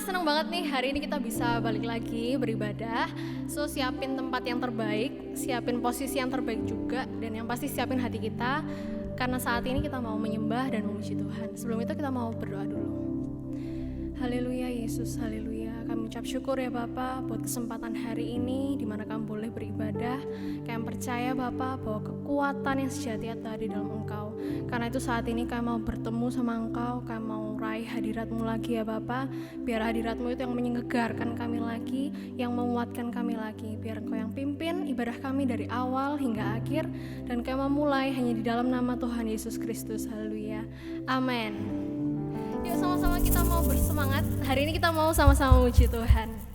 senang banget nih hari ini kita bisa balik lagi beribadah. So siapin tempat yang terbaik, siapin posisi yang terbaik juga, dan yang pasti siapin hati kita, karena saat ini kita mau menyembah dan memuji Tuhan. Sebelum itu kita mau berdoa dulu. Haleluya Yesus, haleluya. Kami ucap syukur ya Bapa buat kesempatan hari ini di mana kami boleh beribadah. Kami percaya Bapa bahwa kekuatan yang sejati ada di dalam Engkau. Karena itu saat ini kami mau bertemu sama Engkau, kami mau raih hadirat-Mu lagi ya Bapa. Biar hadirat-Mu itu yang menyegarkan kami lagi, yang menguatkan kami lagi. Biar Engkau yang pimpin ibadah kami dari awal hingga akhir, dan kami mau mulai hanya di dalam nama Tuhan Yesus Kristus. Haleluya. Amin. Yuk sama-sama kita mau bersemangat. Hari ini kita mau sama-sama memuji Tuhan.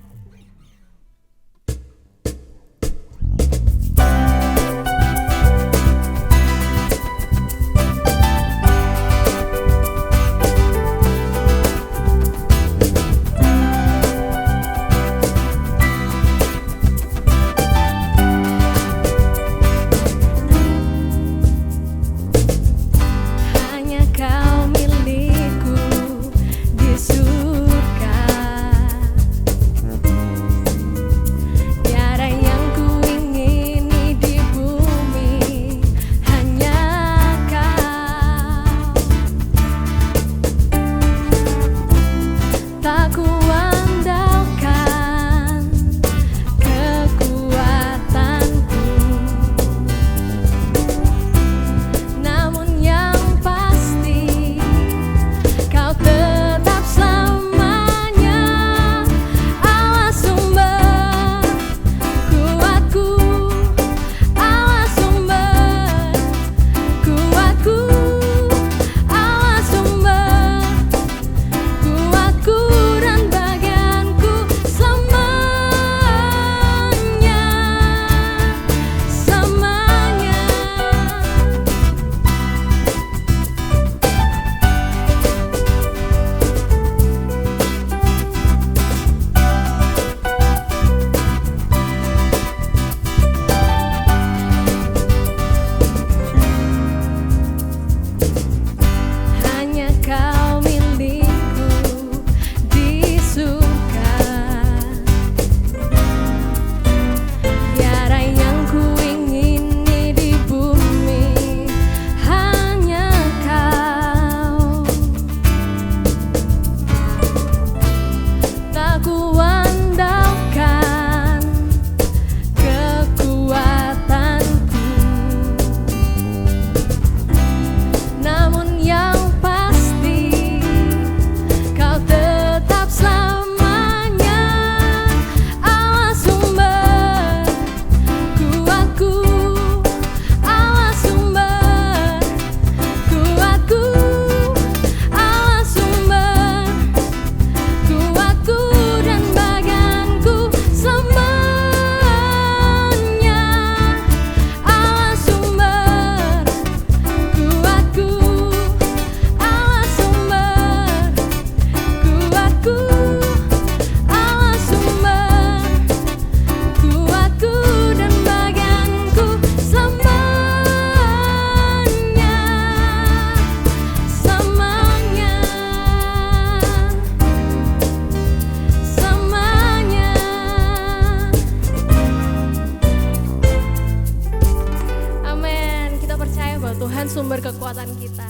Sumber kekuatan kita.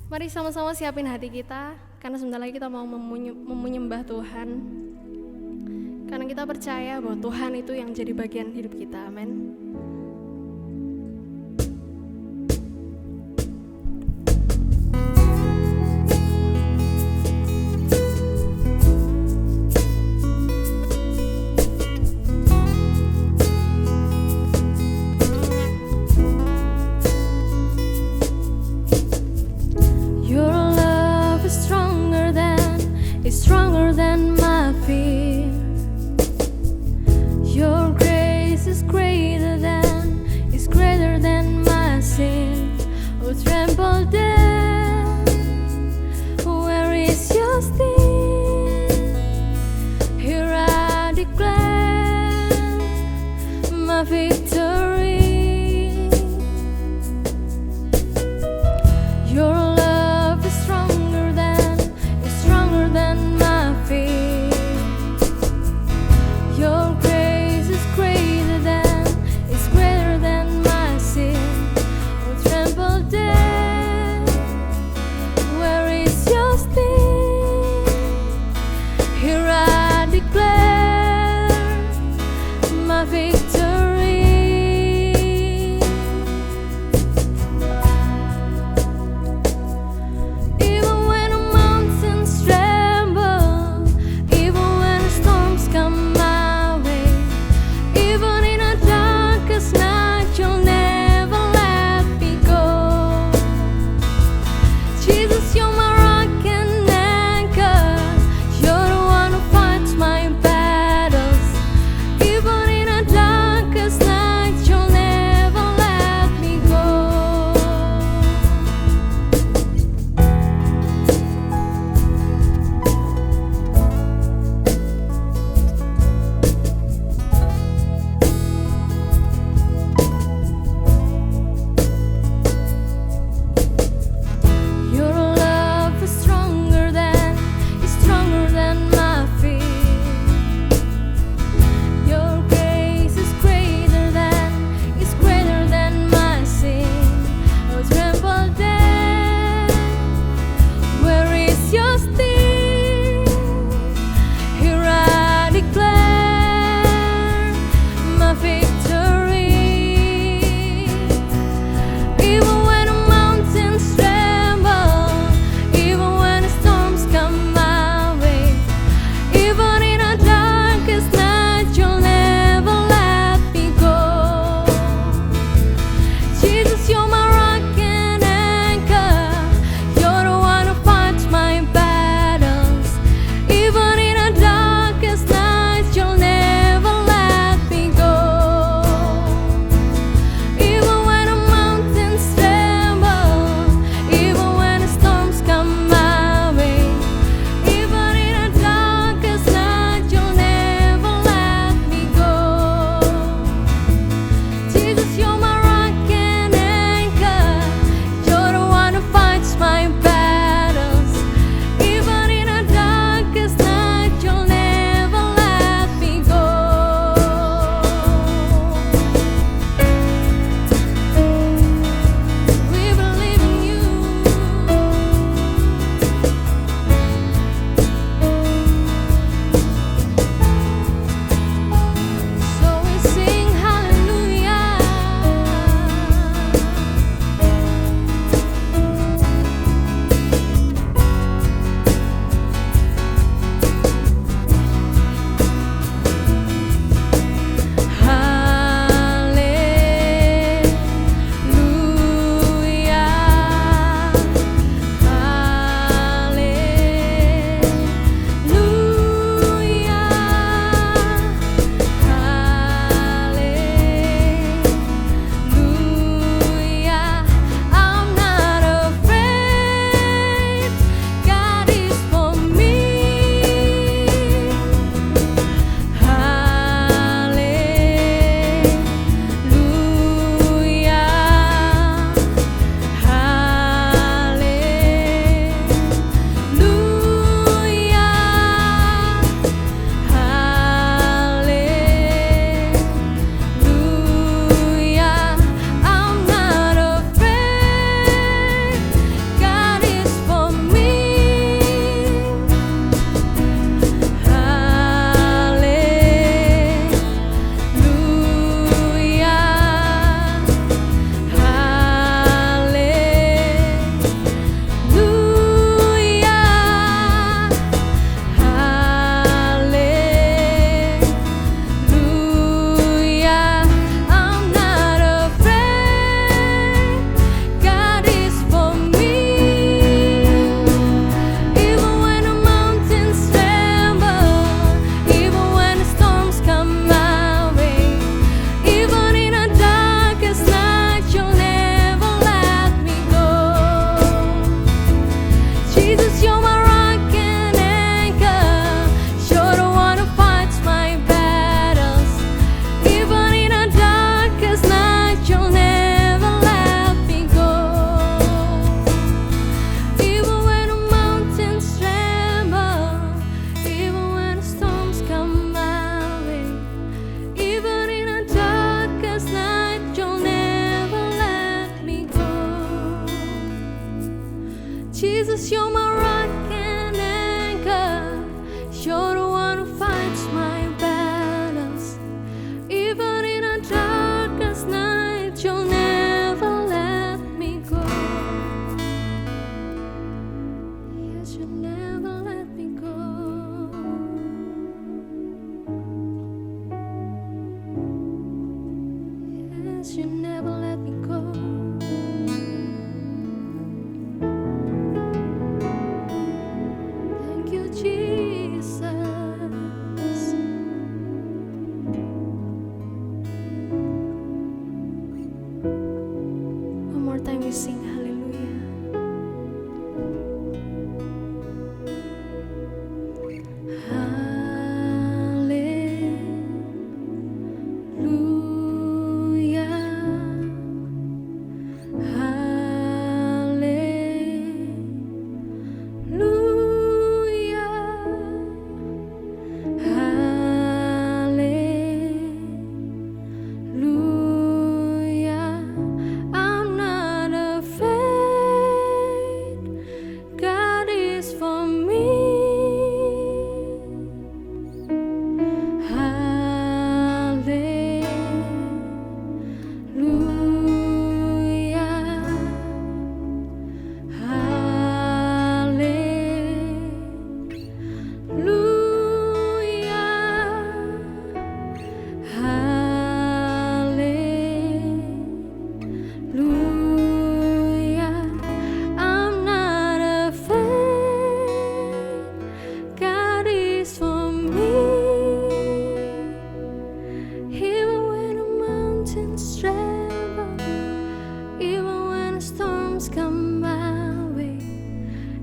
Mari sama-sama siapin hati kita, karena sebentar lagi kita mau menyembah Tuhan. Karena kita percaya bahwa Tuhan itu yang jadi bagian hidup kita. Amin. Stronger than my fear. Your grace is greater than Jesus, you're my rock and anchor. You're the one who fights my battles. Even in the darkest night, you'll never let me go. Yes, you'll never let me go. Yes, you never let me go. Thank you, Jesus. One more time we sing hallelujah. I'm not afraid. God is for me. I'm not afraid. God is for me. Even when the mountains tremble, even when the storms come my way,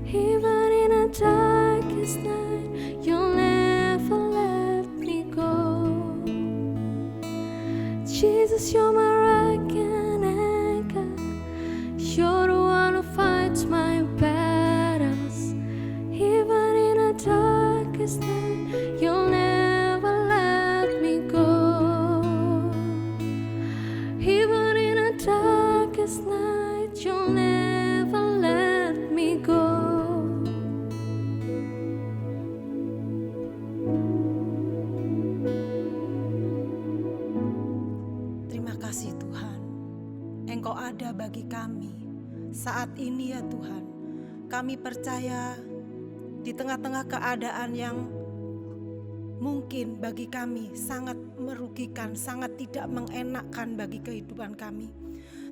even in the darkest night, you'll never let me go. Jesus, you're my rock and anchor. You're the one who fights my battles. Even in the darkest night, you'll never let me go. Even in the darkest night, you'll never let me go. Terima kasih Tuhan, Engkau ada bagi kami saat ini ya Tuhan. Kami percaya di tengah-tengah keadaan yang mungkin bagi kami sangat merugikan, sangat tidak mengenakkan bagi kehidupan kami.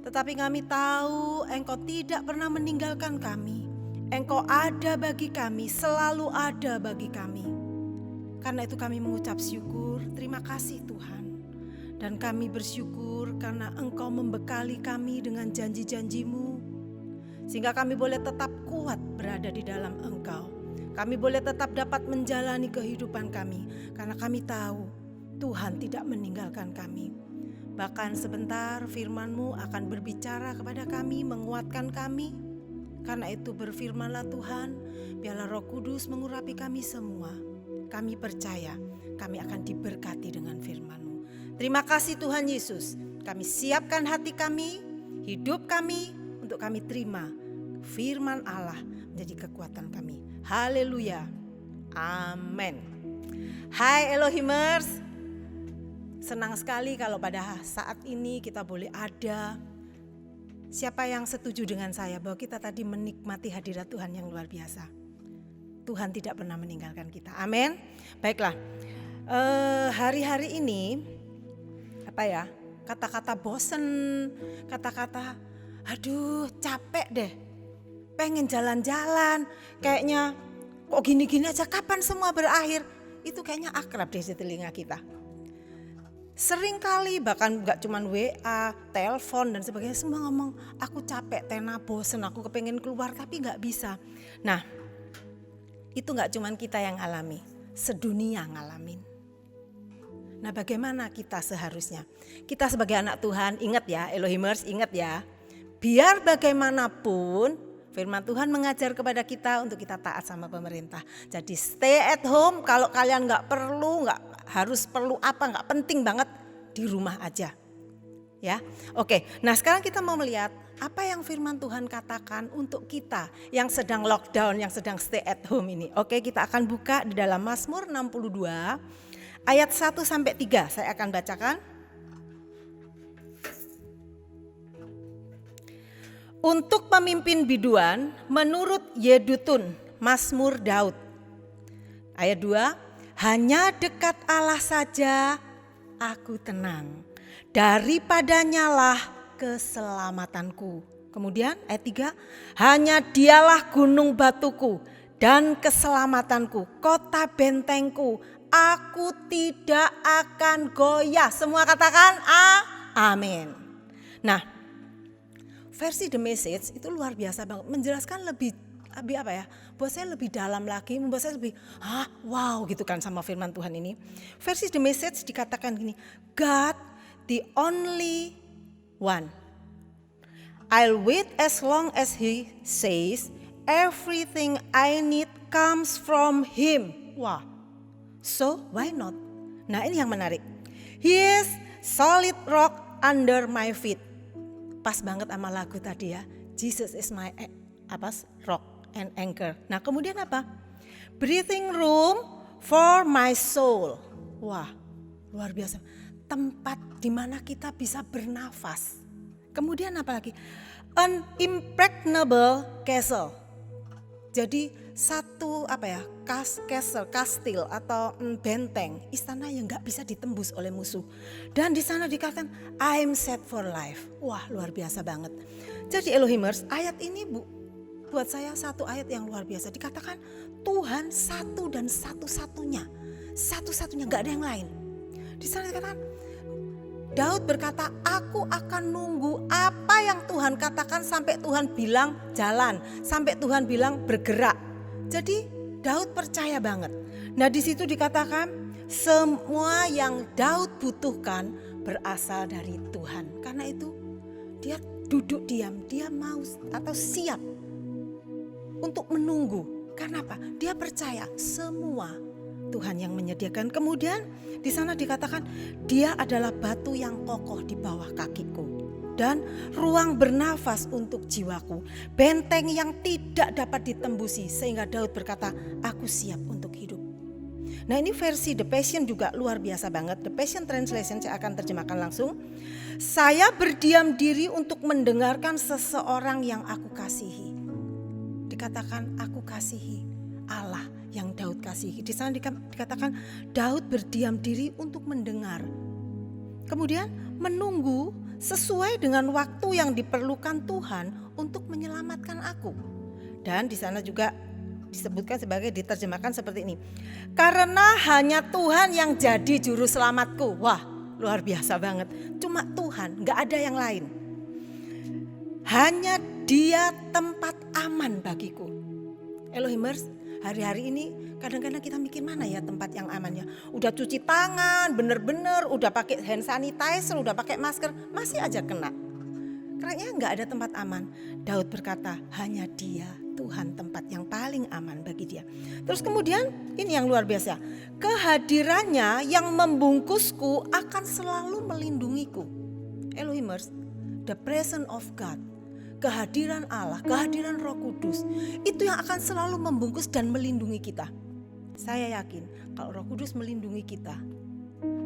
Tetapi kami tahu Engkau tidak pernah meninggalkan kami. Engkau ada bagi kami, selalu ada bagi kami. Karena itu kami mengucap syukur, terima kasih Tuhan. Dan kami bersyukur karena Engkau membekali kami dengan janji-janji-Mu, sehingga kami boleh tetap kuat berada di dalam Engkau. Kami boleh tetap dapat menjalani kehidupan kami, karena kami tahu Tuhan tidak meninggalkan kami. Bahkan sebentar firman-Mu akan berbicara kepada kami, menguatkan kami. Karena itu berfirmanlah Tuhan, biarlah Roh Kudus mengurapi kami semua. Kami percaya kami akan diberkati dengan firman-Mu. Terima kasih Tuhan Yesus, kami siapkan hati kami, hidup kami untuk kami terima firman Allah menjadi kekuatan kami. Haleluya, amin. Hai Elohimers, senang sekali kalau pada saat ini kita boleh ada. Siapa yang setuju dengan saya bahwa kita tadi menikmati hadirat Tuhan yang luar biasa. Tuhan tidak pernah meninggalkan kita, amin. Baiklah, hari-hari ini kata-kata bosen, kata-kata aduh capek deh, pengen jalan-jalan, kayaknya kok gini-gini aja, kapan semua berakhir, itu kayaknya akrab deh di telinga kita. Sering kali bahkan gak cuman WA, telepon dan sebagainya, semua ngomong aku capek, tena, bosen, aku kepengen keluar tapi gak bisa. Nah itu gak cuman kita yang alami, sedunia ngalamin. Nah bagaimana kita seharusnya? Kita sebagai anak Tuhan, ingat ya Elohimers, ingat ya. Biar bagaimanapun firman Tuhan mengajar kepada kita untuk kita taat sama pemerintah. Jadi stay at home, kalau kalian gak harus perlu apa, gak penting banget, di rumah aja. Ya, oke. Nah sekarang kita mau melihat apa yang firman Tuhan katakan untuk kita yang sedang lockdown, yang sedang stay at home ini. Oke, kita akan buka di dalam Mazmur 62 ayat 1 sampai 3. Saya akan bacakan. Untuk pemimpin biduan menurut Yedutun, Mazmur Daud. Ayat 2, hanya dekat Allah saja aku tenang. Daripadanya lah keselamatanku. Kemudian ayat 3, hanya dialah gunung batuku dan keselamatanku, kota bentengku, aku tidak akan goyah. Semua katakan amin. Nah, versi The Message itu luar biasa banget, menjelaskan lebih apa ya, buat saya lebih dalam lagi, membuat saya lebih wow gitu kan sama firman Tuhan ini. Versi The Message dikatakan gini, God the only one. I'll wait as long as he says everything I need comes from him. Wah, so why not? Nah ini yang menarik. He is solid rock under my feet. Pas banget sama lagu tadi ya. Jesus is my rock and anchor. Nah kemudian apa? Breathing room for my soul. Wah luar biasa. Tempat di mana kita bisa bernafas. Kemudian apa lagi? An impregnable castle. Jadi satu kastil atau benteng, istana yang nggak bisa ditembus oleh musuh. Dan di sana dikatakan I'm set for life. Wah luar biasa banget. Jadi Elohimers, ayat ini buat saya satu ayat yang luar biasa. Dikatakan Tuhan satu dan satu-satunya, nggak ada yang lain. Di sana dikatakan Daud berkata, aku akan nunggu apa yang Tuhan katakan sampai Tuhan bilang jalan, sampai Tuhan bilang bergerak. Jadi Daud percaya banget. Nah di situ dikatakan semua yang Daud butuhkan berasal dari Tuhan. Karena itu dia duduk diam, dia mau atau siap untuk menunggu. Karena apa? Dia percaya semua Tuhan yang menyediakan. Kemudian di sana dikatakan dia adalah batu yang kokoh di bawah kakiku dan ruang bernafas untuk jiwaku, benteng yang tidak dapat ditembusi, sehingga Daud berkata aku siap untuk hidup. Nah ini versi The Passion juga luar biasa banget. The Passion Translation saya akan terjemahkan langsung. Saya berdiam diri untuk mendengarkan seseorang yang aku kasihi. Dikatakan aku kasihi Allah yang Daud kasihi. Di sana dikatakan Daud berdiam diri untuk mendengar. Kemudian menunggu sesuai dengan waktu yang diperlukan Tuhan untuk menyelamatkan aku. Dan di sana juga disebutkan diterjemahkan seperti ini. Karena hanya Tuhan yang jadi juru selamatku. Wah, luar biasa banget. Cuma Tuhan, gak ada yang lain. Hanya Dia tempat aman bagiku. Elohimers, hari-hari ini kadang-kadang kita mikir mana ya tempat yang amannya. Udah cuci tangan, bener-bener, udah pakai hand sanitizer, udah pakai masker, masih aja kena. Kayaknya gak ada tempat aman. Daud berkata, hanya Dia Tuhan tempat yang paling aman bagi dia. Terus kemudian ini yang luar biasa. Kehadirannya yang membungkusku akan selalu melindungiku. Elohimers, the presence of God. Kehadiran Allah, kehadiran Roh Kudus itu yang akan selalu membungkus dan melindungi kita. Saya yakin kalau Roh Kudus melindungi kita,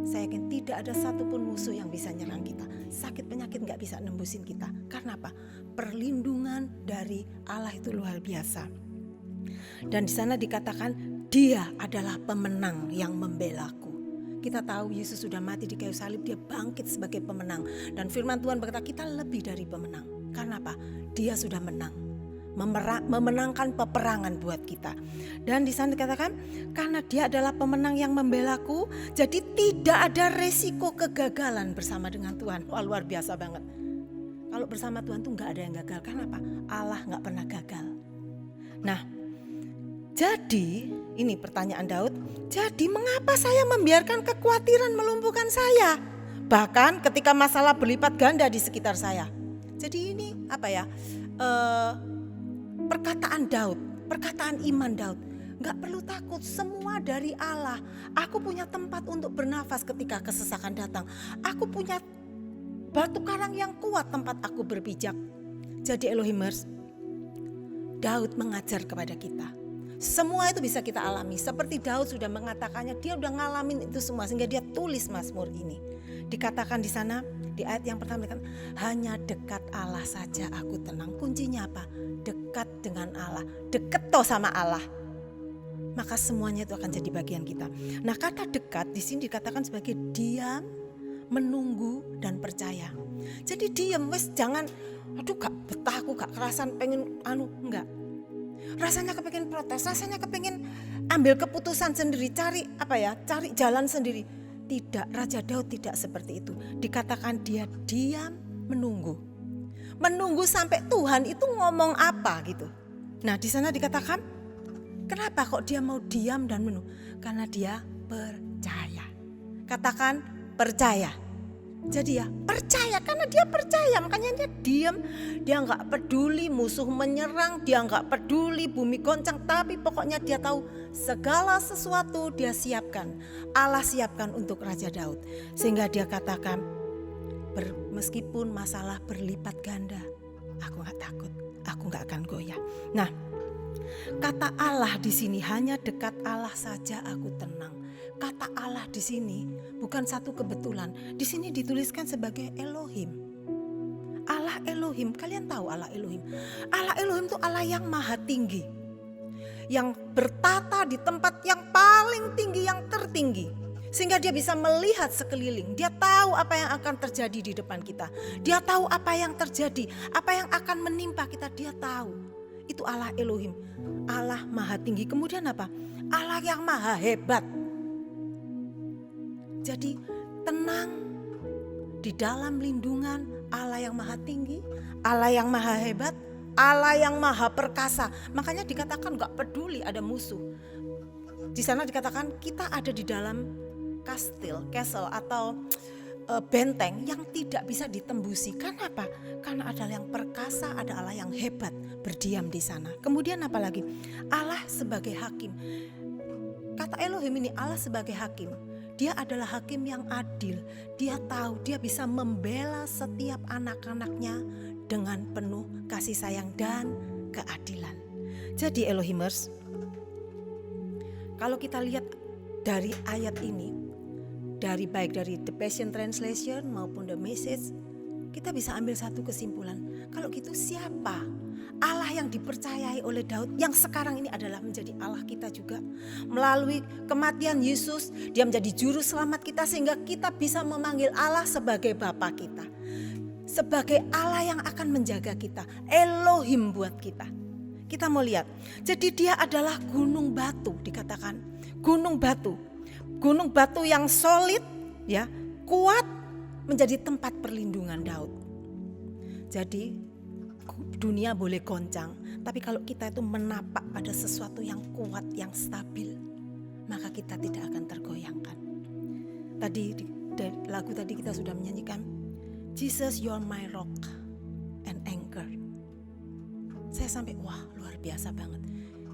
saya yakin tidak ada satupun musuh yang bisa nyerang kita. Sakit penyakit gak bisa nembusin kita. Karena apa? Perlindungan dari Allah itu luar biasa. Dan di sana dikatakan Dia adalah pemenang yang membelaku. Kita tahu Yesus sudah mati di kayu salib, Dia bangkit sebagai pemenang. Dan firman Tuhan berkata kita lebih dari pemenang. Karena apa? Dia sudah menang. Memenangkan peperangan buat kita. Dan di sana dikatakan karena Dia adalah pemenang yang membelaku, jadi tidak ada resiko kegagalan bersama dengan Tuhan. Wah, luar biasa banget. Kalau bersama Tuhan tuh gak ada yang gagal. Karena apa? Allah gak pernah gagal. Nah, jadi ini pertanyaan Daud. Jadi mengapa saya membiarkan kekhawatiran melumpuhkan saya? Bahkan ketika masalah berlipat ganda di sekitar saya. Jadi ini apa ya? Perkataan Daud, perkataan iman Daud. Gak perlu takut, semua dari Allah. Aku punya tempat untuk bernafas ketika kesesakan datang. Aku punya batu karang yang kuat tempat aku berpijak. Jadi Elohimers, Daud mengajar kepada kita. Semua itu bisa kita alami. Seperti Daud sudah mengatakannya, dia udah ngalamin itu semua sehingga dia tulis Mazmur ini. Dikatakan di sana, di ayat yang pertama dikatakan, hanya dekat Allah saja aku tenang. Kuncinya apa? Dekat dengan Allah, deket toh sama Allah. Maka semuanya itu akan jadi bagian kita. Nah, kata dekat di sini dikatakan sebagai diam, menunggu dan percaya. Jadi diam, wes jangan, aduh gak betah aku, gak kerasan pengen enggak. Rasanya kepengen protes, rasanya kepengen ambil keputusan sendiri, cari jalan sendiri. Tidak, Raja Daud tidak seperti itu. Dikatakan dia diam, menunggu. Menunggu sampai Tuhan itu ngomong apa gitu. Nah, di sana dikatakan, kenapa kok dia mau diam dan menunggu? Karena dia percaya. Katakan percaya. Jadi ya percaya, karena dia percaya, makanya dia diam. Dia gak peduli musuh menyerang, dia gak peduli bumi goncang, tapi pokoknya dia tahu segala sesuatu dia siapkan. Allah siapkan untuk Raja Daud. Sehingga dia katakan, meskipun masalah berlipat ganda, aku gak takut, aku gak akan goyah. Nah, kata Allah di sini, hanya dekat Allah saja aku tenang. Kata Allah di sini bukan satu kebetulan. Di sini dituliskan sebagai Elohim. Allah Elohim, kalian tahu Allah Elohim? Allah Elohim itu Allah yang maha tinggi, yang bertata di tempat yang paling tinggi, yang tertinggi. Sehingga dia bisa melihat sekeliling. Dia tahu apa yang akan terjadi di depan kita. Dia tahu apa yang terjadi, apa yang akan menimpa kita. Dia tahu. Itu Allah Elohim. Allah maha tinggi. Kemudian apa? Allah yang maha hebat. Jadi tenang di dalam lindungan Allah yang maha tinggi, Allah yang maha hebat, Allah yang maha perkasa. Makanya dikatakan gak peduli ada musuh. Di sana dikatakan kita ada di dalam castle atau benteng yang tidak bisa ditembusi. Karena apa? Karena ada yang perkasa, ada Allah yang hebat berdiam di sana. Kemudian apa lagi? Allah sebagai hakim. Kata Elohim ini Allah sebagai hakim. Dia adalah hakim yang adil. Dia tahu, dia bisa membela setiap anak-anaknya dengan penuh kasih sayang dan keadilan. Jadi Elohimers, kalau kita lihat dari ayat ini, baik dari The Passion Translation maupun The Message, kita bisa ambil satu kesimpulan. Kalau gitu siapa Allah yang dipercayai oleh Daud yang sekarang ini adalah menjadi Allah kita juga? Melalui kematian Yesus, dia menjadi juru selamat kita sehingga kita bisa memanggil Allah sebagai Bapa kita. Sebagai Allah yang akan menjaga kita, Elohim buat kita. Kita mau lihat, jadi dia adalah gunung batu, dikatakan gunung batu. Gunung batu yang solid, ya, kuat, menjadi tempat perlindungan Daud. Jadi dunia boleh goncang, tapi kalau kita itu menapak pada sesuatu yang kuat, yang stabil, maka kita tidak akan tergoyangkan. Tadi dari lagu tadi kita sudah menyanyikan, Jesus you're my rock and anchor. Saya sampai wah luar biasa banget.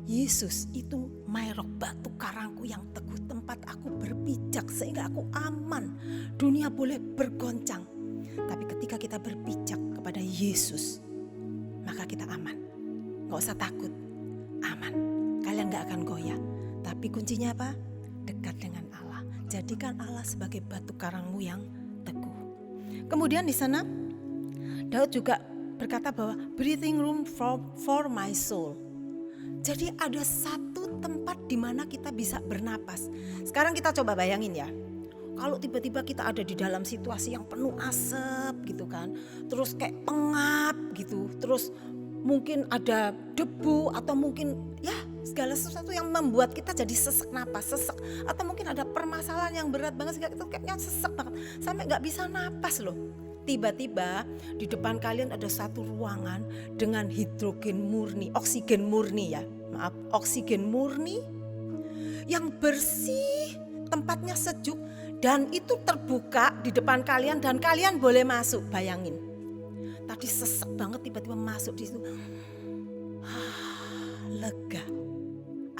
Yesus itu my rock, batu karangku yang teguh, tempat aku berpijak sehingga aku aman. Dunia boleh bergoncang, tapi ketika kita berpijak kepada Yesus, maka kita aman. Gak usah takut, aman. Kalian gak akan goyah. Tapi kuncinya apa? Dekat dengan Allah. Jadikan Allah sebagai batu karangmu yang teguh. Kemudian di sana Daud juga berkata bahwa breathing room for my soul. Jadi ada satu tempat di mana kita bisa bernapas. Sekarang kita coba bayangin ya. Kalau tiba-tiba kita ada di dalam situasi yang penuh asap gitu kan. Terus kayak pengap gitu. Terus mungkin ada debu atau mungkin ya segala sesuatu yang membuat kita jadi sesek napas, sesek. Atau mungkin ada permasalahan yang berat banget sehingga kita kayaknya sesek banget. Sampai gak bisa napas loh. Tiba-tiba di depan kalian ada satu ruangan dengan hidrogen murni, oksigen murni ya. Maaf, oksigen murni yang bersih, tempatnya sejuk dan itu terbuka di depan kalian dan kalian boleh masuk. Bayangin. Tadi sesek banget tiba-tiba masuk di situ. Lega.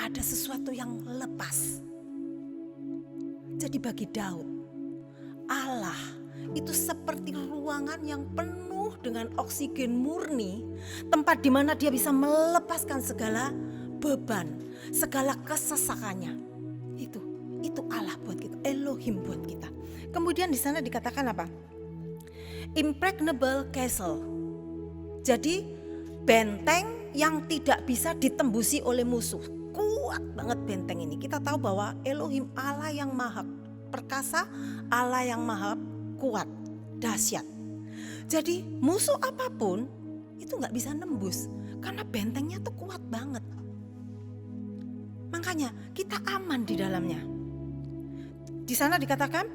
Ada sesuatu yang lepas. Jadi bagi Daud, Allah itu seperti ruangan yang penuh dengan oksigen murni, tempat di mana dia bisa melepaskan segala beban, segala kesesakannya. Itu Allah buat kita, Elohim buat kita. Kemudian di sana dikatakan apa? Impregnable castle. Jadi benteng yang tidak bisa ditembusi oleh musuh. Kuat banget benteng ini. Kita tahu bahwa Elohim Allah yang maha perkasa, Allah yang maha kuat, dahsyat. Jadi musuh apapun itu gak bisa nembus karena bentengnya tuh kuat banget. Makanya kita aman di dalamnya. Di sana dikatakan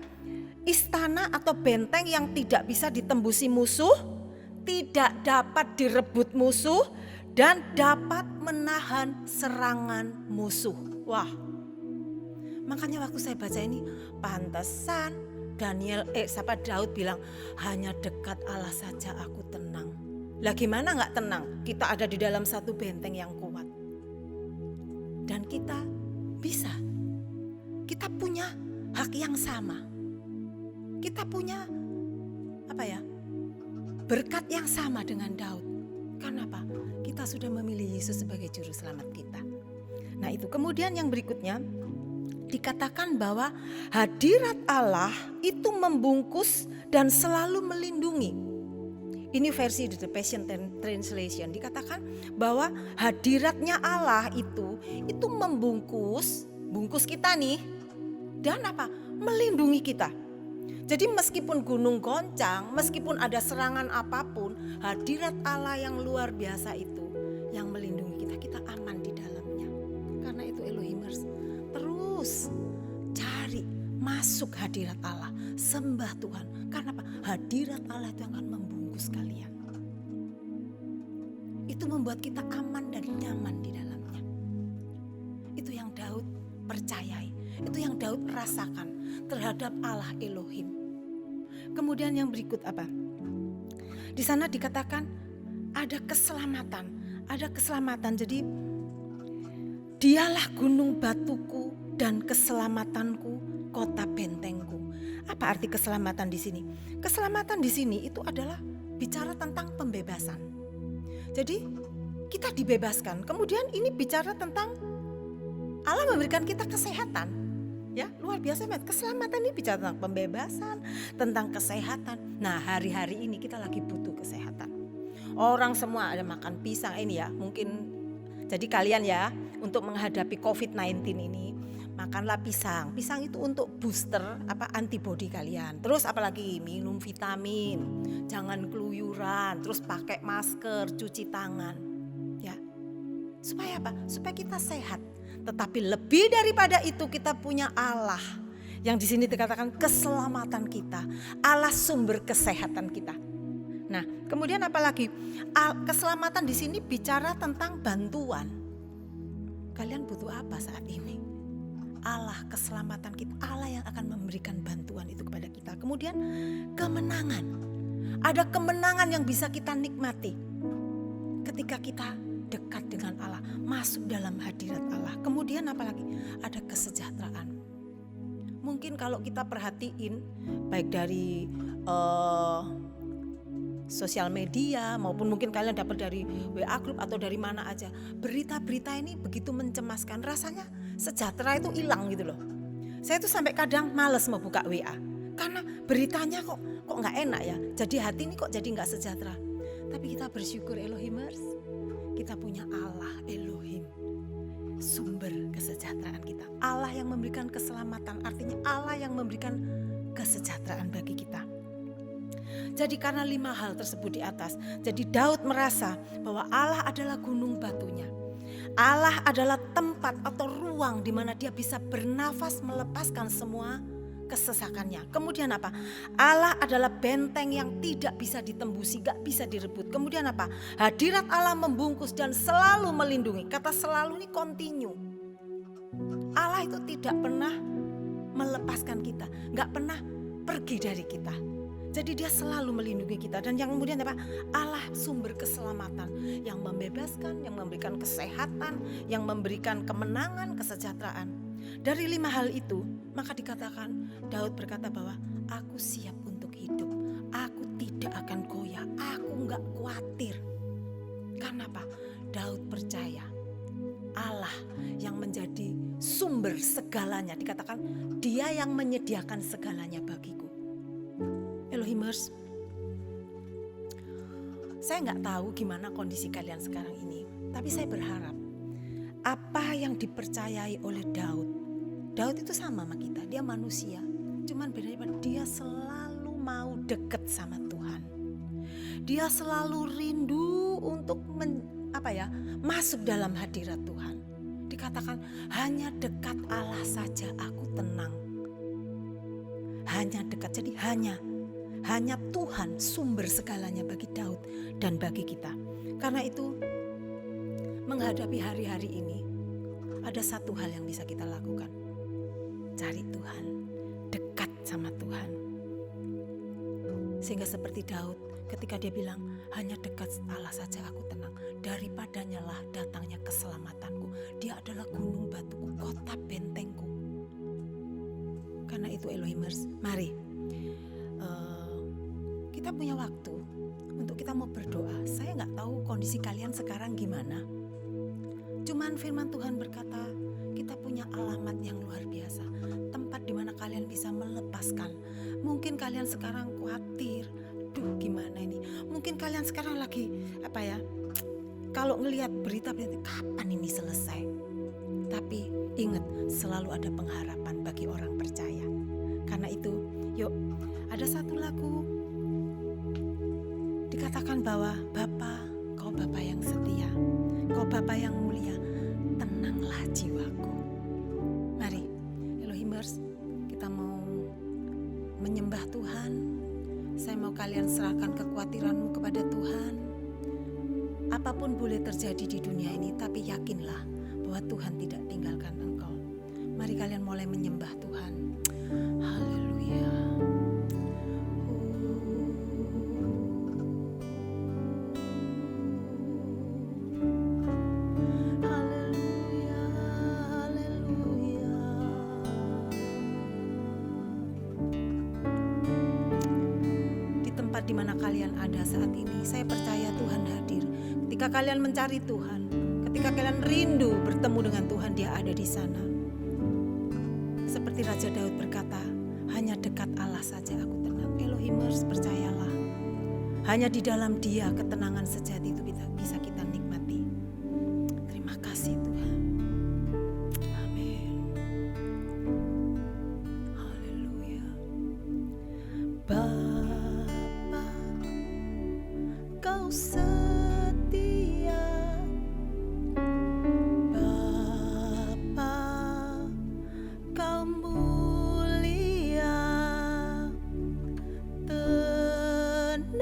istana atau benteng yang tidak bisa ditembusi musuh, tidak dapat direbut musuh, dan dapat menahan serangan musuh. Wah, makanya waktu saya baca ini, pantesan Daud bilang, hanya dekat Allah saja aku tenang. Lah gimana gak tenang? Kita ada di dalam satu benteng yang kuat. Dan kita bisa. Kita punya hak yang sama. Kita punya berkat yang sama dengan Daud. Karena apa? Kita sudah memilih Yesus sebagai juru selamat kita. Nah itu kemudian yang berikutnya dikatakan bahwa hadirat Allah itu membungkus dan selalu melindungi. Ini versi The Passion Translation, dikatakan bahwa hadiratnya Allah itu membungkus kita nih, dan apa? Melindungi kita. Jadi meskipun gunung goncang, meskipun ada serangan apapun, hadirat Allah yang luar biasa itu yang melindungi kita. Kita aman di dalamnya. Karena itu Elohimers, terus cari masuk hadirat Allah, sembah Tuhan. Karena apa? Hadirat Allah itu akan membungkus kalian. Itu membuat kita aman dan nyaman di dalamnya. Itu yang Daud percayai, itu yang Daud rasakan terhadap Allah Elohim. Kemudian yang berikut apa? Di sana dikatakan ada keselamatan. Jadi dialah gunung batuku dan keselamatanku, kota bentengku. Apa arti keselamatan di sini? Keselamatan di sini itu adalah bicara tentang pembebasan. Jadi kita dibebaskan. Kemudian ini bicara tentang Allah memberikan kita kesehatan. Ya, luar biasa banget. Keselamatan ini bicara tentang pembebasan, tentang kesehatan. Nah, hari-hari ini kita lagi butuh kesehatan. Orang semua ada makan pisang ini ya. Mungkin jadi kalian ya, untuk menghadapi COVID-19 ini, makanlah pisang. Pisang itu untuk booster antibodi kalian. Terus apalagi minum vitamin, jangan keluyuran, terus pakai masker, cuci tangan. Ya. Supaya apa? Supaya kita sehat. Tetapi lebih daripada itu kita punya Allah yang di sini dikatakan keselamatan kita, Allah sumber kesehatan kita. Nah, kemudian apalagi keselamatan di sini bicara tentang bantuan. Kalian butuh apa saat ini? Allah keselamatan kita, Allah yang akan memberikan bantuan itu kepada kita. Kemudian kemenangan, ada kemenangan yang bisa kita nikmati ketika kita dekat dengan Allah, masuk dalam hadirat Allah. Kemudian apalagi? Ada kesejahteraan. Mungkin kalau kita perhatiin baik dari sosial media maupun mungkin kalian dapat dari WA Group atau dari mana aja, berita-berita ini begitu mencemaskan. Rasanya sejahtera itu hilang gitu loh. Saya tuh sampai kadang males mau buka WA karena beritanya kok nggak enak ya. Jadi hati ini kok jadi nggak sejahtera. Tapi kita bersyukur Elohimers, kita punya Allah Elohim, sumber kesejahteraan kita. Allah yang memberikan keselamatan, artinya Allah yang memberikan kesejahteraan bagi kita. Jadi karena 5 hal tersebut di atas, jadi Daud merasa bahwa Allah adalah gunung batunya. Allah adalah tempat atau ruang di mana dia bisa bernafas melepaskan semua kesesakannya. Kemudian apa? Allah adalah benteng yang tidak bisa ditembusi, gak bisa direbut. Kemudian apa? Hadirat Allah membungkus dan selalu melindungi. Kata selalu ini continue. Allah itu tidak pernah melepaskan kita, gak pernah pergi dari kita. Jadi dia selalu melindungi kita. Dan yang kemudian apa? Allah sumber keselamatan yang membebaskan, yang memberikan kesehatan, yang memberikan kemenangan, kesejahteraan. Dari 5 hal itu, maka dikatakan Daud berkata bahwa aku siap untuk hidup. tidak akan goyah. Aku nggak khawatir. Karena apa? Daud percaya Allah yang menjadi sumber segalanya. Dikatakan dia yang menyediakan segalanya bagiku. Elohimers, saya nggak tahu gimana kondisi kalian sekarang ini. Tapi saya berharap apa yang dipercayai oleh Daud. Daud itu sama kita, dia manusia. Cuman bedanya dia selalu mau dekat sama Tuhan. Dia selalu rindu untuk masuk dalam hadirat Tuhan. Dikatakan hanya dekat Allah saja aku tenang. Hanya dekat, jadi hanya Tuhan sumber segalanya bagi Daud dan bagi kita. Karena itu menghadapi hari-hari ini ada satu hal yang bisa kita lakukan. Cari Tuhan, dekat sama Tuhan. Sehingga seperti Daud ketika dia bilang hanya dekat Allah saja aku tenang, daripadanya lah datangnya keselamatanku. Dia adalah gunung batuku, kota bentengku. Karena itu Elohimers, mari kita punya waktu untuk kita mau berdoa. Saya nggak tahu kondisi kalian sekarang gimana. Cuman firman Tuhan berkata kita punya alamat yang luar biasa, tempat di mana kalian bisa melepaskan. Mungkin kalian sekarang khawatir, gimana ini? Mungkin kalian sekarang lagi kalau ngelihat berita kapan ini selesai? Tapi ingat, selalu ada pengharapan bagi orang percaya. Karena itu, yuk, ada satu lagu dikatakan bahwa Bapa, kau Bapa yang setia, kau Bapa yang mulia, tenanglah jiwaku. Mari, Elohimers, kita mau menyembah Tuhan. Saya mau kalian serahkan kekhawatiranmu kepada Tuhan. Apapun boleh terjadi di dunia ini, tapi yakinlah bahwa Tuhan tidak tinggalkan engkau. Mari kalian mulai menyembah Tuhan. Haleluya. Di mana kalian ada saat ini, saya percaya Tuhan hadir. Ketika kalian mencari Tuhan, ketika kalian rindu bertemu dengan Tuhan, Dia ada di sana. Seperti Raja Daud berkata, hanya dekat Allah saja aku tenang. Elohimers, percayalah, hanya di dalam Dia ketenangan sejati itu bisa kita nikmati. Terima kasih Tuhan. Amin. Haleluya. Kau setia, Bapa, kau mulia, tenanglah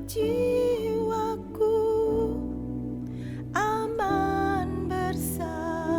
jiwaku, aman bersamamu.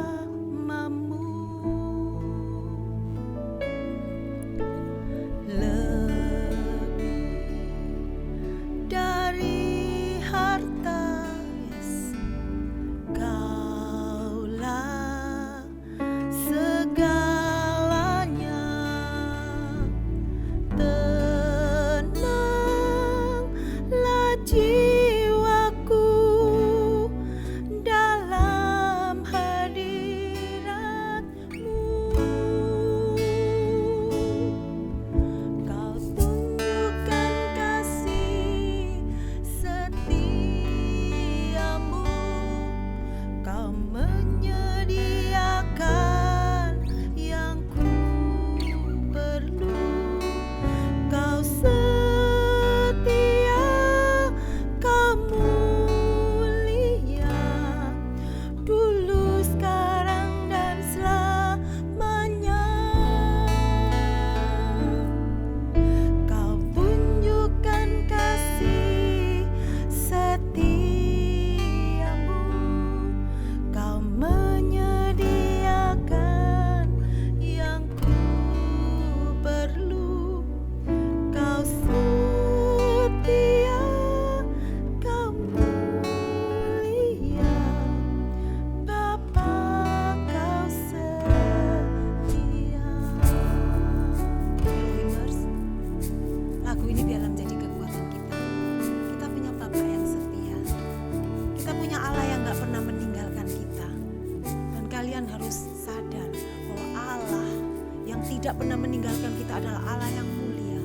tidak pernah meninggalkan kita adalah Allah yang mulia,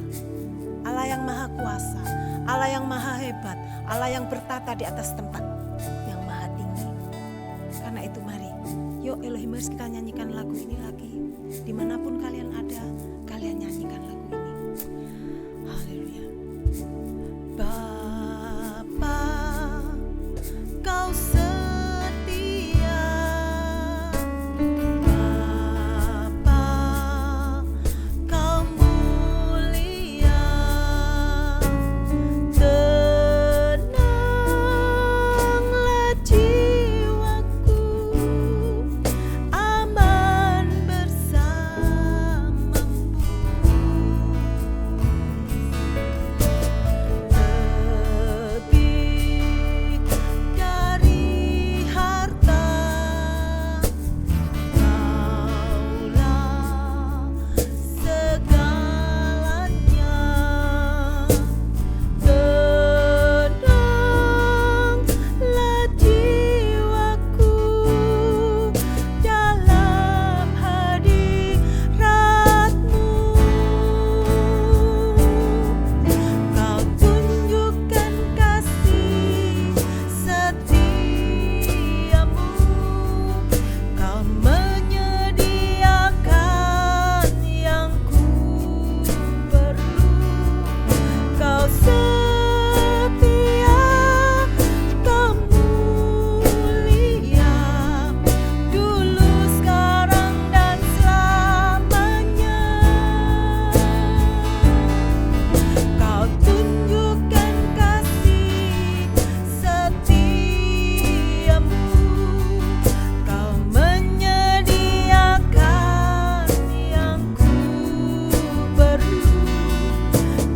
Allah yang maha kuasa, Allah yang maha hebat, Allah yang bertata di atas tempat yang maha tinggi. Karena itu mari, yuk Elohimers, kita nyanyikan lagu ini lagi. Dimanapun kalian ada, kalian nyanyikan lagu ini. Haleluya. Bapa, Kau setia. Bapa, Kau mulia. Tenanglah jiwaku, aman bersamamu. Lebih dari harta, Kaulah segalanya. Tenanglah jiwaku dalam hadirat-Mu. Kau tunjukkan kasih setiamu, Kau menyediakan yang ku perlu. Kau setia, Kau mulia, dulu, sekarang, dan selamanya. Kau tunjukkan kasih setiamu, Kau menyediakan yang ku perlu.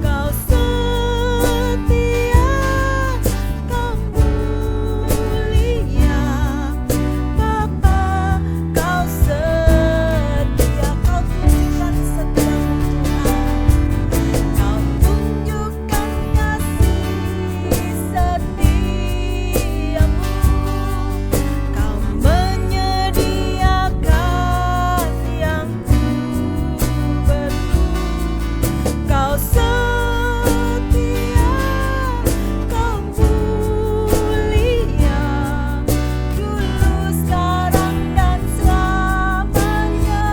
Kau setia, Kau mulia, Bapa, Kau setia. Kau tunjukkan setiamu, Tuhan. Kau tunjukkan kasih setiamu, Kau menyediakan yang ku perlu. Kau setia, Kau mulia, dulu, sekarang, dan selamanya.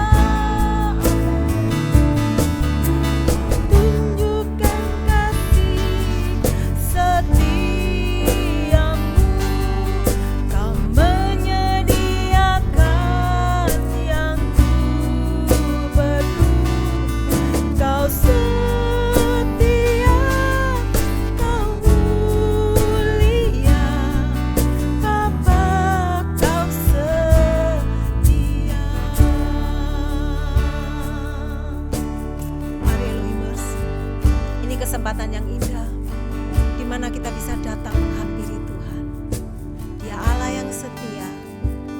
Tunjukkan kasih setiamu, Kau menyediakan yang ku perlu. Kau setia, Kau mulia, Bapa, Kau setia. Mari Elohimers, ini kesempatan yang indah di mana kita bisa datang menghampiri Tuhan. Dia Allah yang setia.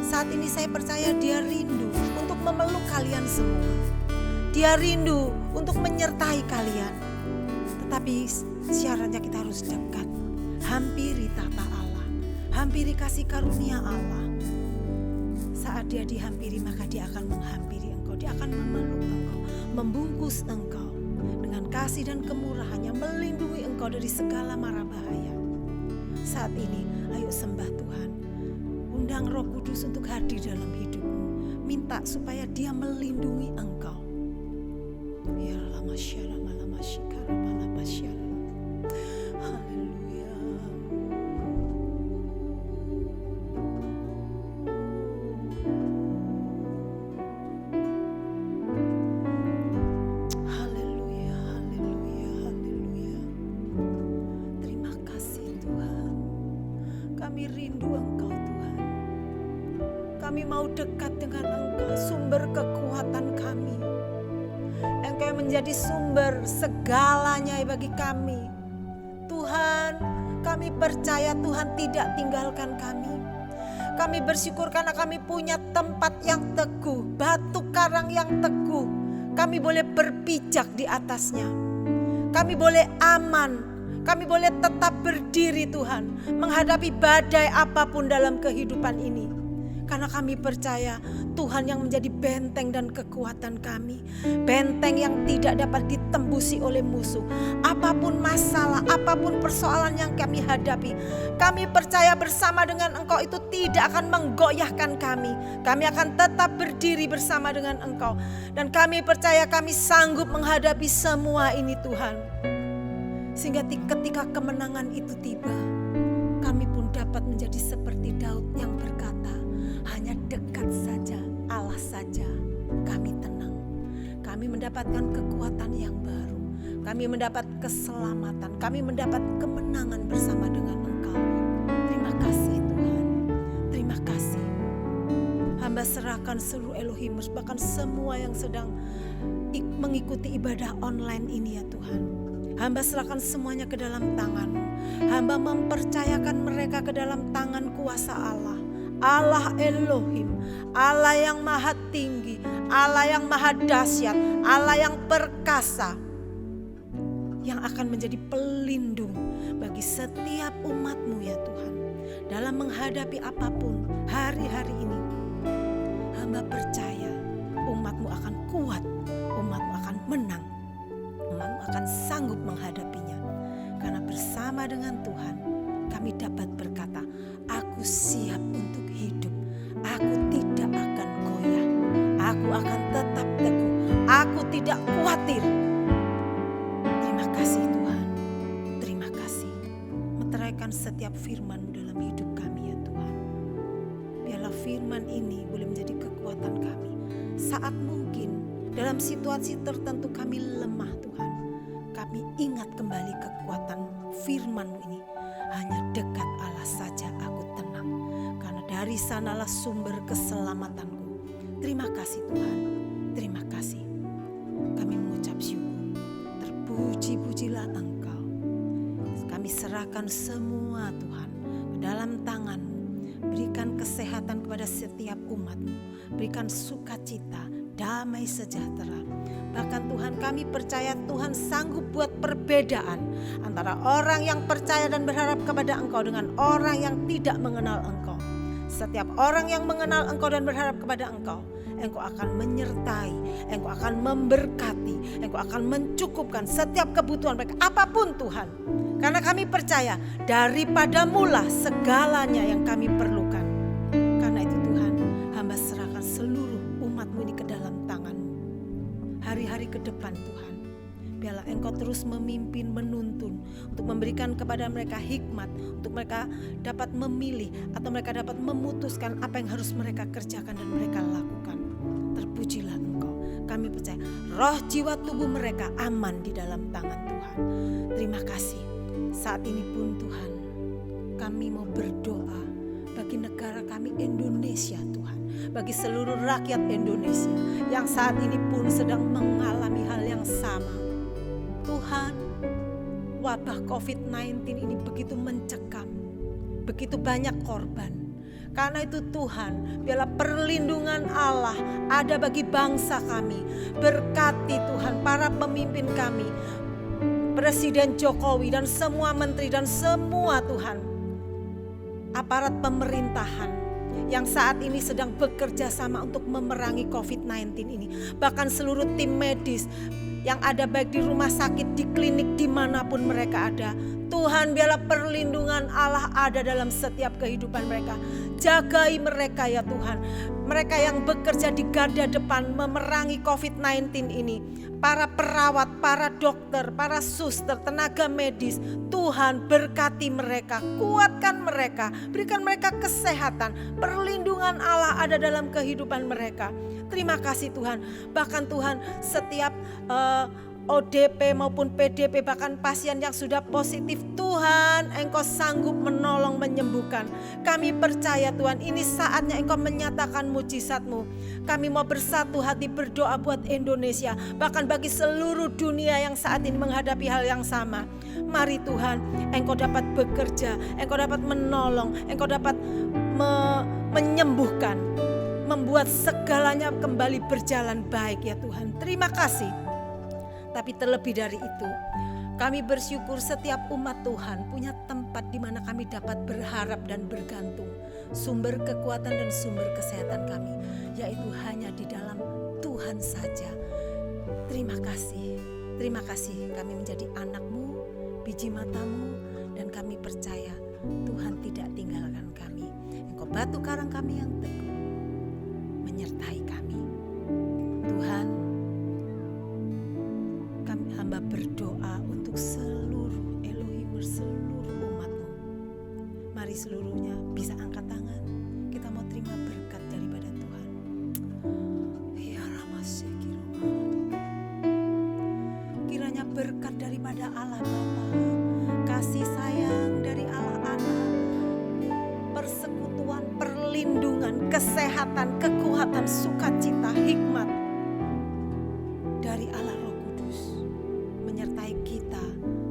Saat ini saya percaya Dia rindu untuk memeluk kalian semua. Dia rindu untuk menyertai kalian. Tetapi syaratnya kita harus dekat. Hampiri tahta Allah, hampiri kasih karunia Allah. Saat Dia dihampiri, maka Dia akan menghampiri engkau. Dia akan memeluk engkau, membungkus engkau dengan kasih dan kemurahannya, melindungi engkau dari segala mara bahaya. Saat ini, ayo sembah Tuhan. Undang Roh Kudus untuk hadir dalam hidupmu. Minta supaya Dia melindungi engkau. Ya lama syara malama syikara malapa syara. Haleluya. Haleluya, haleluya, haleluya. Terima kasih Tuhan. Kami rindu Engkau Tuhan. Kami mau dekat dengan Engkau, sumber kekuatan kami. Engkau yang menjadi sumber segalanya bagi kami. Tuhan, kami percaya Tuhan tidak tinggalkan kami. Kami bersyukur karena kami punya tempat yang teguh, batu karang yang teguh. Kami boleh berpijak di atasnya. Kami boleh aman. Kami boleh tetap berdiri Tuhan, menghadapi badai apapun dalam kehidupan ini. Karena kami percaya Tuhan yang menjadi benteng dan kekuatan kami. Benteng yang tidak dapat ditembusi oleh musuh. Apapun masalah, apapun persoalan yang kami hadapi, kami percaya bersama dengan Engkau itu tidak akan menggoyahkan kami. Kami akan tetap berdiri bersama dengan Engkau. Dan kami percaya kami sanggup menghadapi semua ini Tuhan. Sehingga ketika kemenangan itu tiba, kami pun dapat menjadi seperti Daud yang berkata, hanya dekat saja, Allah saja, kami tenang. Kami mendapatkan kekuatan yang baru. Kami mendapat keselamatan. Kami mendapat kemenangan bersama dengan Engkau. Terima kasih Tuhan. Terima kasih. Hamba serahkan seluruh Elohimers, bahkan semua yang sedang mengikuti ibadah online ini ya Tuhan. Hamba serahkan semuanya ke dalam tangan-Mu. Hamba mempercayakan mereka ke dalam tangan kuasa Allah. Allah Elohim, Allah yang maha tinggi, Allah yang maha dahsyat, Allah yang perkasa, yang akan menjadi pelindung bagi setiap umat-Mu ya Tuhan. Dalam menghadapi apapun hari-hari ini, hamba percaya umat-Mu akan kuat, umat-Mu akan menang, umat-Mu akan sanggup menghadapinya. Karena bersama dengan Tuhan kami dapat berkata, aku siap untuk hidup, aku tidak akan goyah, aku akan tetap teguh, aku tidak khawatir. Terima kasih Tuhan, terima kasih. Meteraikan setiap firman-Mu dalam hidup kami ya Tuhan. Biarlah firman ini boleh menjadi kekuatan kami. Saat mungkin dalam situasi tertentu kami lemah Tuhan, kami ingat kembali kekuatan firman-Mu ini. Hanya dekat Allah saja aku tenang, karena dari sanalah sumber keselamatanku. Terima kasih Tuhan, terima kasih. Kami mengucap syukur, terpuji-pujilah Engkau. Kami serahkan semua Tuhan ke dalam tangan-Mu. Berikan kesehatan kepada setiap umat-Mu, berikan sukacita, damai sejahtera. Bahkan Tuhan, kami percaya Tuhan sanggup buat perbedaan antara orang yang percaya dan berharap kepada Engkau dengan orang yang tidak mengenal Engkau. Setiap orang yang mengenal Engkau dan berharap kepada Engkau, Engkau akan menyertai, Engkau akan memberkati, Engkau akan mencukupkan setiap kebutuhan mereka, apapun Tuhan. Karena kami percaya daripada mula segalanya yang kami perlukan. Karena itu Tuhan, hamba serahkan seluruh umat-Mu ini ke dalam tangan-Mu. Hari-hari ke depan Tuhan, biarlah Engkau terus memimpin, menuntun, untuk memberikan kepada mereka hikmat, untuk mereka dapat memilih atau mereka dapat memutuskan apa yang harus mereka kerjakan dan mereka lakukan. Terpujilah Engkau. Kami percaya roh, jiwa, tubuh mereka aman di dalam tangan Tuhan. Terima kasih. Saat ini pun Tuhan, kami mau berdoa bagi negara kami Indonesia Tuhan. Bagi seluruh rakyat Indonesia yang saat ini pun sedang mengalami hal yang sama. Tuhan, wabah COVID-19 ini begitu mencekam, begitu banyak korban. Karena itu Tuhan, biarlah perlindungan Allah ada bagi bangsa kami. Berkati Tuhan para pemimpin kami, Presiden Jokowi dan semua menteri dan semua Tuhan, aparat pemerintahan yang saat ini sedang bekerja sama untuk memerangi COVID-19 ini. Bahkan seluruh tim medis yang ada baik di rumah sakit, di klinik, dimanapun mereka ada. Tuhan, biarlah perlindungan Allah ada dalam setiap kehidupan mereka. Jagai mereka ya Tuhan. Mereka yang bekerja di garda depan memerangi COVID-19 ini. Para perawat, para dokter, para suster, tenaga medis. Tuhan, berkati mereka, kuatkan mereka, berikan mereka kesehatan. Perlindungan Allah ada dalam kehidupan mereka. Terima kasih Tuhan. Bahkan Tuhan, setiap ODP maupun PDP, bahkan pasien yang sudah positif, Tuhan, Engkau sanggup menolong, menyembuhkan. Kami percaya Tuhan, ini saatnya Engkau menyatakan mujizat-Mu. Kami mau bersatu hati berdoa buat Indonesia, bahkan bagi seluruh dunia yang saat ini menghadapi hal yang sama. Mari Tuhan, Engkau dapat bekerja, Engkau dapat menolong, Engkau dapat menyembuhkan, membuat segalanya kembali berjalan baik ya Tuhan. Terima kasih. Tapi terlebih dari itu, kami bersyukur setiap umat Tuhan punya tempat di mana kami dapat berharap dan bergantung. sumber kekuatan dan sumber kesehatan kami, yaitu hanya di dalam Tuhan saja. Terima kasih kami menjadi anak-Mu, biji mata-Mu, dan kami percaya Tuhan tidak tinggalkan kami. Engkau batu karang kami yang teguh, menyertai kami. Tuhan, kami hamba berdoa untuk seluruh Elohim, seluruh umat-Mu. Mari seluruhnya bisa angkat tangan, kita mau terima berkat daripada Tuhan. Ya Ramasekiro, kiranya berkat daripada Allah Bapa, kasih sayang dari Allah Anak, persekutuan, perlindungan, kesehatan, kekuatan, sukacita, hikmat dari Allah Roh Kudus menyertai kita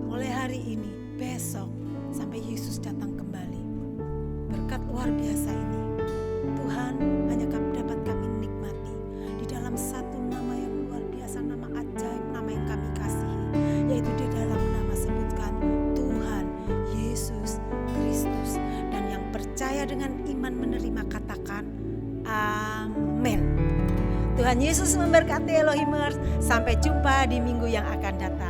mulai hari ini, besok, sampai Yesus datang kembali. Berkat luar biasa ini Tuhan hanya dapat kami nikmati di dalam satu nama yang luar biasa, nama ajaib, nama yang kami kasihi, yaitu di dalam nama sebutkan Tuhan Yesus Kristus. Dan yang percaya dengan iman menerima katakan amin. Tuhan Yesus memberkati Elohimers. Sampai jumpa di minggu yang akan datang.